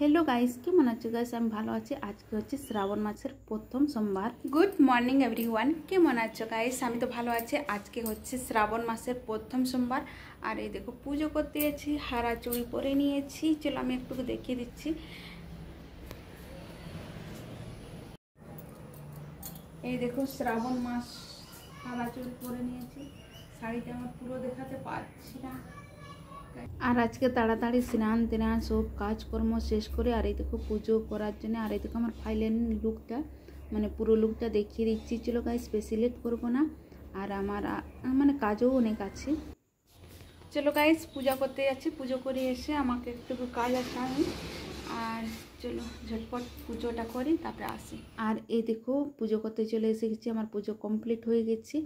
Hello guys केमन आছো guys আমি ভালো আছি। আজকে হচ্ছে শ্রাবণ মাসের প্রথম সোমবার। গুড মর্নিং এভরিওয়ান, কেমন আছো গাইস? আমি তো ভালো আছি। আজকে হচ্ছে শ্রাবণ মাসের প্রথম সোমবার আর এই দেখো পুজো করতে যাচ্ছি, হারা চুড়ি পরে নিয়েছি। চলো আমি একটু দেখিয়ে দিচ্ছি। এই দেখো শ্রাবণ মাস, হারা চুড়ি পরে নিয়েছি। শাড়িটা আমার পুরো দেখাতে পারছি না। আর আজকে তাড়াতাড়ি স্নান টান সব কাজকর্ম শেষ করে আর এই দেখো পুজো করার জন্য আর এই দেখো আমার ফাইনাল লুকটা, মানে পুরো লুকটা দেখিয়ে দিচ্ছি। চলো গাইস বেশি লেট করবো না, আর আমার মানে কাজও অনেক আছে। চলো গাইস পূজা করতে যাচ্ছি, পুজো করে এসে আমাকে একটু কাজ আছে আমি, আর চলো ঝটপট পুজোটা করি তারপরে আসি। আর এই দেখো পুজো করতে চলে এসে গেছি, আমার পুজো কমপ্লিট হয়ে গেছে।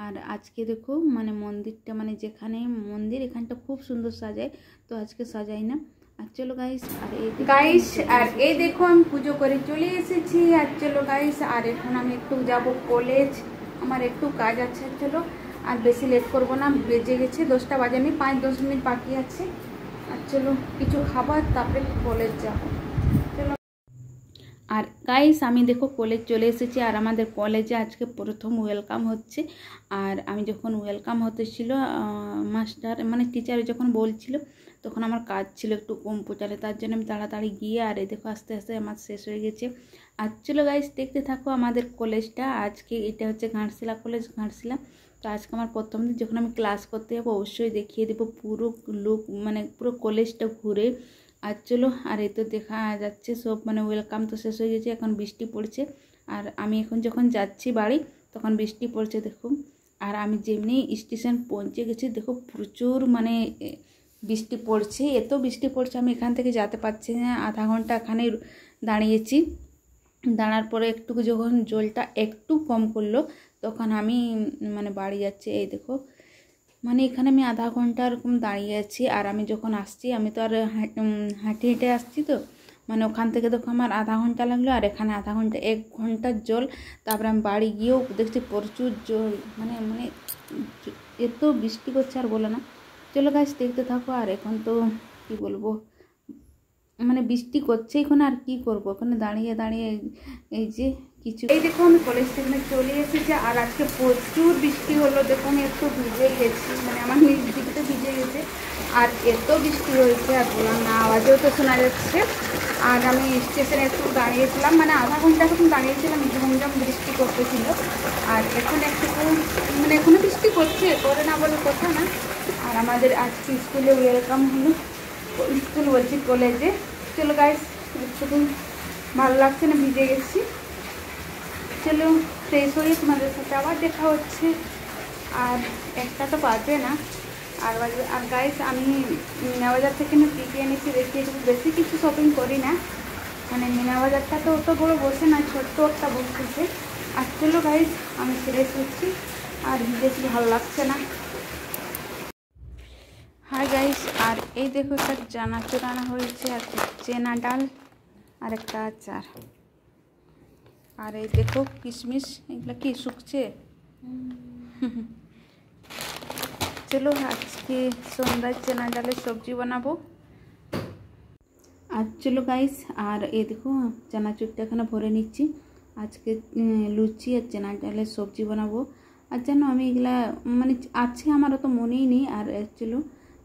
আর আজকে দেখো মানে মন্দিরটা, মানে যেখানে মন্দির এখানটা খুব সুন্দর সাজায়, তো আজকে সাজাই না। আর চলো গাইস, আর এই দেখো আমি পুজো করে চলে এসেছি। আর চলো গাইস, আর এখন আমি একটু যাব কলেজ, আমার একটু কাজ আছে। চলো আর বেশি লেট করব না, বেজে গেছে 10টা বাজে, আমি 5-10 মিনিট বাকি আছে। আর চলো কিছু খাবার তারপরে কলেজ যাব। চলো। আর গাইস আমি দেখো কলেজ চলে এসেছি, আর আমাদের কলেজে আজকে প্রথম ওয়েলকাম হচ্ছে। আর আমি যখন ওয়েলকাম হতেছিল মাস্টার মানে টিচার যখন বলছিল, তখন আমার কাজ ছিল একটু কম্পিউটারে, তার জন্য আমি তাড়াতাড়ি গিয়ে আর এই দেখো আস্তে আস্তে আমার শেষ হয়ে গেছে। আর চলো গাইস দেখতে থাকো আমাদের কলেজটা। আজকে এটা হচ্ছে ঘাটশিলা কলেজ, ঘাটশিলা। তো আজকে আমার প্রথম দিন, যখন আমি ক্লাস করতে যাবো অবশ্যই দেখিয়ে দেবো পুরো লুক, মানে পুরো কলেজটা ঘুরে। আর চলো, আর এই তো দেখা যাচ্ছে সব মানে ওয়েলকাম তো শেষ হয়ে গেছে, এখন বৃষ্টি পড়ছে। আর আমি এখন যখন যাচ্ছি বাড়ি তখন বৃষ্টি পড়ছে দেখো। আর আমি যেমনি স্টেশন পৌঁছে গেছি দেখো প্রচুর মানে বৃষ্টি পড়ছে, এত বৃষ্টি পড়ছে আমি এখান থেকে যেতে পারছি না। আধা ঘন্টা এখানে দাঁড়িয়েছি, দাঁড়ার পরে একটু যখন জলটা একটু কম করলো তখন আমি মানে বাড়ি যাচ্ছি। এই দেখো মানে এখানে আমি আধা ঘন্টা এরকম দাঁড়িয়ে আছি। আর আমি যখন আসছি, আমি তো আর হাঁটে হেঁটে আসছি, তো মানে ওখান থেকে দেখো আমার আধা ঘন্টা লাগলো, আর এখানে আধা ঘন্টা, 1 ঘন্টার জল। তারপরে আমি বাড়ি গিয়েও দেখছি প্রচুর জল, মানে মানে এত বৃষ্টি করছে আর বলো না। চলো গাছ দেখতে থাকো। আর এখন তো কি বলবো, মানে বৃষ্টি করছে এখন, আর কি করব ওখানে দাঁড়িয়ে দাঁড়িয়ে। এই যে কিছু, এই দেখো আমি কলেজ স্টেশনে চলে এসেছি। আর আজকে প্রচুর বৃষ্টি হলো, দেখো আমি একটু ভিজে গেছি, মানে আমার নিজ দিকটা ভিজে গেছে। আর এত বৃষ্টি হয়েছে আর বললাম না, আওয়াজও তো শোনা যাচ্ছে। আর আমি স্টেশনে একটু দাঁড়িয়েছিলাম, মানে আধা ঘন্টা এখন দাঁড়িয়েছিলাম, ঝমঝম বৃষ্টি করতেছিল। আর এখন একটু মানে এখনো বৃষ্টি করছে, করে না বলে কথা না। আর আমাদের আজকে স্কুলে ওয়েলকাম হলো, স্কুল বলছি কলেজে। চলো গাইস একটু ভালো লাগছে না, ভিজে গেছি। চলো ফ্রেশ হয়ে তোমাদের সাথে আবার দেখা হচ্ছে। আর একটা তো বাজে না, আর বাজবে। আর গাইস আমি মিনা বাজার থেকে না কী কী এনেছি দেখিয়ে দেবো। বেশি কিছু শপিং করি না, মানে মিনা বাজারটা তো অত বড়ো বসে না, ছোট্ট একটা বসতেছে। আর চলো গাইস আমি ফ্রেশ হচ্ছি, আর ভিজেছি ভালো লাগছে না। হাই গাইস, আর এই দেখো একটা চানাচুর আনা হয়েছে, আর চেনা ডাল, আর একটা আচার। আর এই দেখো কিশমিশ, এগুলো কি শুকছে। চলো আজকে সন্ধ্যায় চেনা ডালের সবজি বানাবো। আর চলো গাইস, আর এই দেখো চানাচুরটা এখানে ভরে নিচ্ছি। আজকে লুচি আর চেনা ডালের সবজি বানাবো। আর জানো আমি এগুলা মানে আছে আমার অত মনেই নেই। আর চলো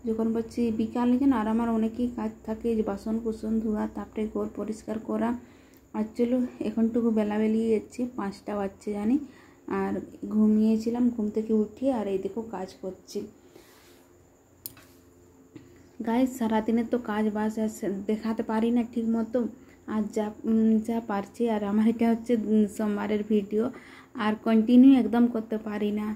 যখন বলছি বিকালে যেন, আর আমার অনেকই কাজ থাকে, যে বাসন কুসন ধোয়া, তারপরে ঘর পরিষ্কার করা। আর চলো এখনটুকু বেলা বেলিয়ে যাচ্ছে, 5টা বাজছে জানি। আর ঘুমিয়েছিলাম, ঘুম থেকে উঠি আর এই দেখো কাজ করছি। গাইস সারাদিনের তো কাজ বাস দেখাতে পারি না ঠিক মতো, আর যা যা পারছি। আর আমার এটা হচ্ছে সোমবারের ভিডিও, আর কন্টিনিউ একদম করতে পারি না।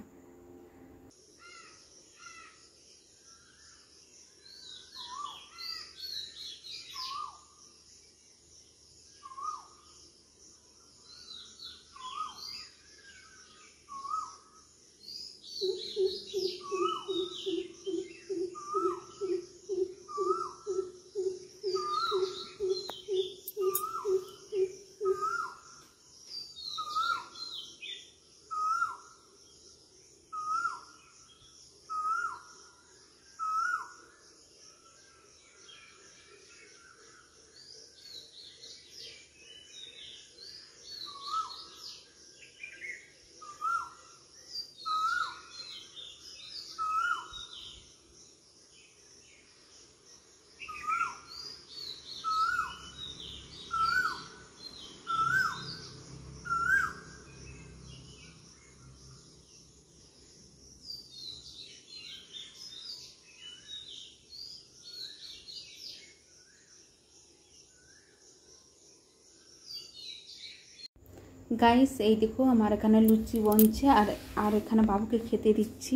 গাইস এই দেখো আমার এখানে লুচি বনছে আর আর এখানে বাবুকে খেতে দিচ্ছি।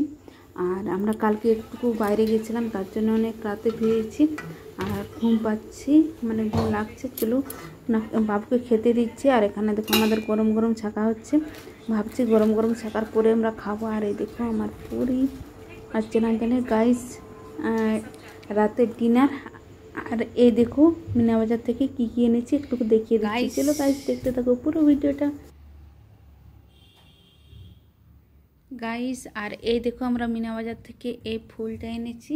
আর আমরা কালকে একটু বাইরে গেছিলাম, তার জন্য অনেক রাতে ফিরেছি আর ঘুম পাচ্ছি, মানে ঘুম লাগছে। চলো না বাবুকে খেতে দিচ্ছি। আর এখানে দেখো আমাদের গরম গরম ছাকা হচ্ছে, ভাবছি গরম গরম ছাকার পরে আমরা খাবো। আর এই দেখো আমার পুরি আর চেনা জানে গাইস রাতের ডিনার। আর এই দেখো মিনা বাজার থেকে কি কি এনেছি একটু দেখিয়ে দিচ্ছি। চলো গাইস দেখতে থাকো পুরো ভিডিওটা গাইস। আর এই দেখো আমরা মিনা বাজার থেকে এই ফুলটা এনেছি,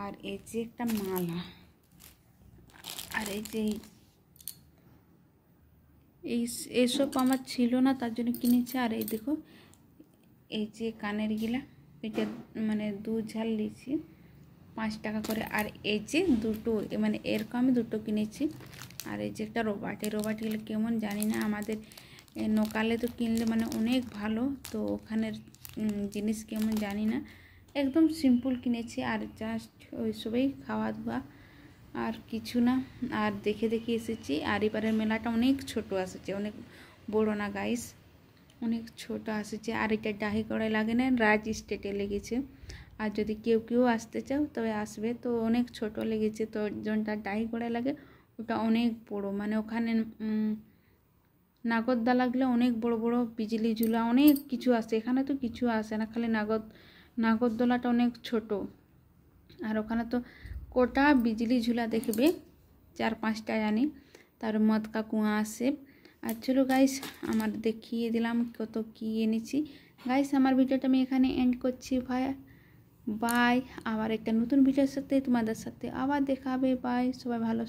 আর এই যে একটা মালা, আর এই যে এইসব আমার ছিল না, তার জন্য কিনেছি। আর এই দেখো এই যে কানের গিলা, এটা মানে 2 ঝাল নিয়েছি 5 টাকা করে। আর এই যে দুটো মানে এরকম আমি দুটো কিনেছি। আর এই যে একটা রোবাট, এই রোবাটগুলো কেমন জানি না, আমাদের নোকালে তো কিনলে মানে অনেক ভালো, তো ওখানের জিনিস কেমন জানি না, একদম সিম্পল কিনেছি। আর জাস্ট ওইসবই খাওয়া দাওয়া আর কিছু না। আর দেখে দেখে এসেছি। আর এবারের মেলাটা অনেক ছোট আসছে, অনেক বড় না গাইস, অনেক ছোট আসছে। আর এটা ডাহি কড়াই লাগে না, রাজ স্টেটে লেগেছে। আর যদি কেউ আসতে চাও তবে আসবে, তো অনেক ছোট লেগেছে। তো যেটা ডাহি কড়াই লাগে ওটা অনেক বড়, মানে ওখানে নাগরদা লাগলে অনেক বড় বড় বিজলি ঝুলা অনেক কিছু আসে, এখানে তো কিছু আসে না, খালি নাগরদোলাটা অনেক ছোট। আর ওখানে তো কোটা বিজলি ঝুলা দেখবে 4-5টা জানি, তার মদ কা কুয়া আসে। আর চলো গাইস আমার দেখিয়ে দিলাম কত কি এনেছি। গাইস আমার ভিডিওটা আমি এখানে এন্ড করছি। বাই, আবার একটা নতুন ভিডিওর সাথে তোমাদের সাথে আবার দেখা হবে। বাই, সবাই ভালো